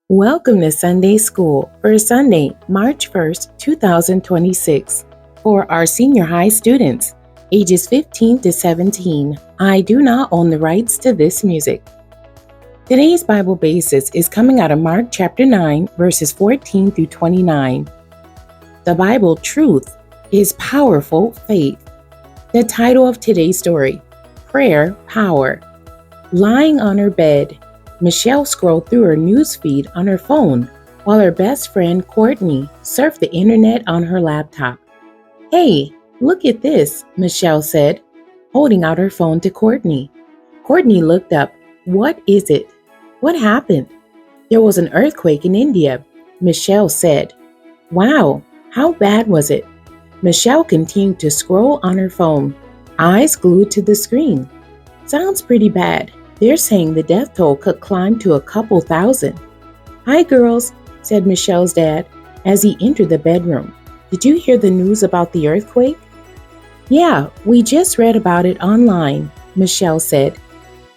Welcome to Sunday School for Sunday, March 1st, 2026. For our senior high students, ages 15 to 17, I do not own the rights to this music. Today's Bible basis is coming out of Mark chapter 9, verses 14 through 29. The Bible truth is powerful faith. The title of today's story, Prayer Power. Lying on her bed, Michelle scrolled through her news feed on her phone while her best friend Courtney surfed the internet on her laptop. "Hey, look at this," Michelle said, holding out her phone to Courtney. Courtney looked up. "What is it? What happened?" "There was an earthquake in India," Michelle said. "Wow, how bad was it?" Michelle continued to scroll on her phone, eyes glued to the screen. "Sounds pretty bad. They're saying the death toll could climb to a couple thousand." "Hi, girls," said Michelle's dad as he entered the bedroom. "Did you hear the news about the earthquake?" "Yeah, we just read about it online," Michelle said.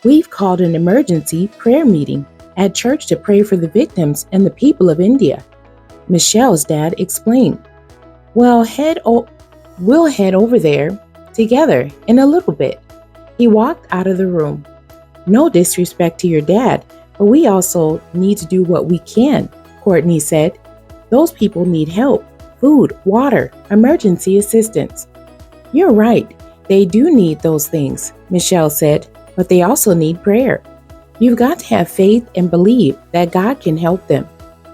"We've called an emergency prayer meeting at church to pray for the victims and the people of India," Michelle's dad explained. We'll head over there together in a little bit." He walked out of the room. "No disrespect to your dad, but we also need to do what we can," Courtney said. "Those people need help, food, water, emergency assistance." "You're right. They do need those things," Michelle said, "but they also need prayer. You've got to have faith and believe that God can help them."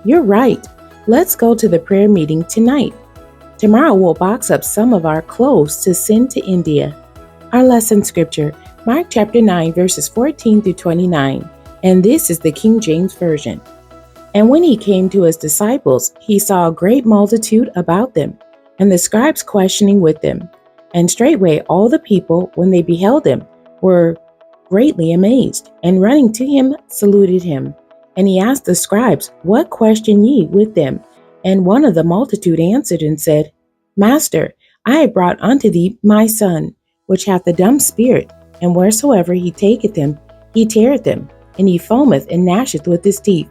"You're right. Let's go to the prayer meeting tonight. Tomorrow we'll box up some of our clothes to send to India." Our lesson scripture, Mark chapter 9, verses 14 through 29, and this is the King James Version. "And when he came to his disciples, he saw a great multitude about them, and the scribes questioning with them. And straightway all the people, when they beheld him, were greatly amazed, and running to him saluted him. And he asked the scribes, What question ye with them? And one of the multitude answered and said, Master, I have brought unto thee my son, which hath a dumb spirit, and wheresoever he taketh him, he teareth him, and he foameth and gnasheth with his teeth,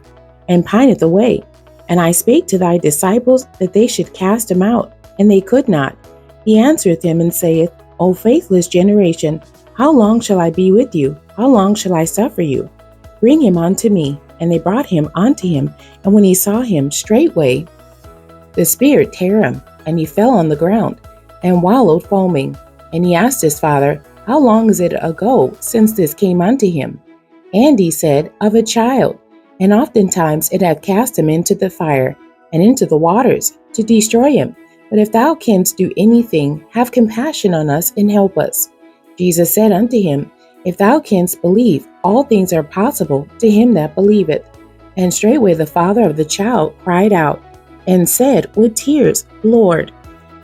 and pineth away. And I spake to thy disciples that they should cast him out, and they could not. He answereth him and saith, O faithless generation, how long shall I be with you? How long shall I suffer you? Bring him unto me. And they brought him unto him, and when he saw him, straightway the spirit tare him, and he fell on the ground, and wallowed foaming. And he asked his father, How long is it ago since this came unto him? And he said, Of a child, and oftentimes it hath cast him into the fire, and into the waters, to destroy him. But if thou canst do anything, have compassion on us, and help us. Jesus said unto him, If thou canst believe, all things are possible to him that believeth. And straightway the father of the child cried out, and said with tears, Lord,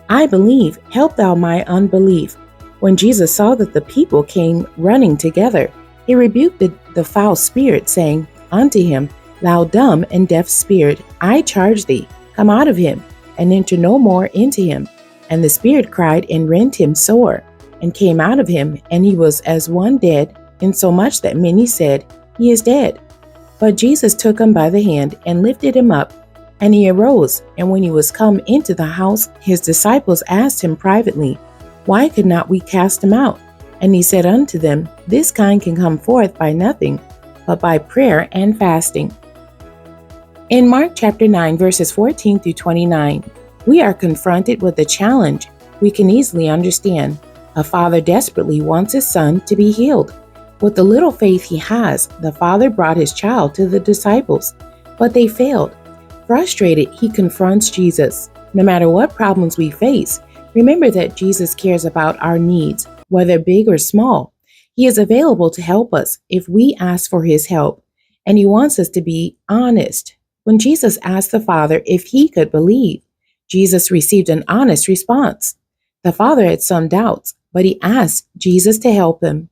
I believe, help thou my unbelief. When Jesus saw that the people came running together, he rebuked the foul spirit, saying unto him, Thou dumb and deaf spirit, I charge thee, come out of him, and enter no more into him. And the spirit cried and rent him sore, and came out of him, and he was as one dead, insomuch that many said, He is dead. But Jesus took him by the hand, and lifted him up, and he arose. And when he was come into the house, his disciples asked him privately, Why could not we cast him out? And he said unto them, This kind can come forth by nothing, but by prayer and fasting. In Mark chapter 9, verses 14 through 29, we are confronted with a challenge we can easily understand. A father desperately wants his son to be healed. With the little faith he has, the father brought his child to the disciples, but they failed. Frustrated, he confronts Jesus. No matter what problems we face, remember that Jesus cares about our needs, whether big or small. He is available to help us if we ask for his help, and he wants us to be honest. When Jesus asked the Father if he could believe, Jesus received an honest response. The Father had some doubts, but he asked Jesus to help him.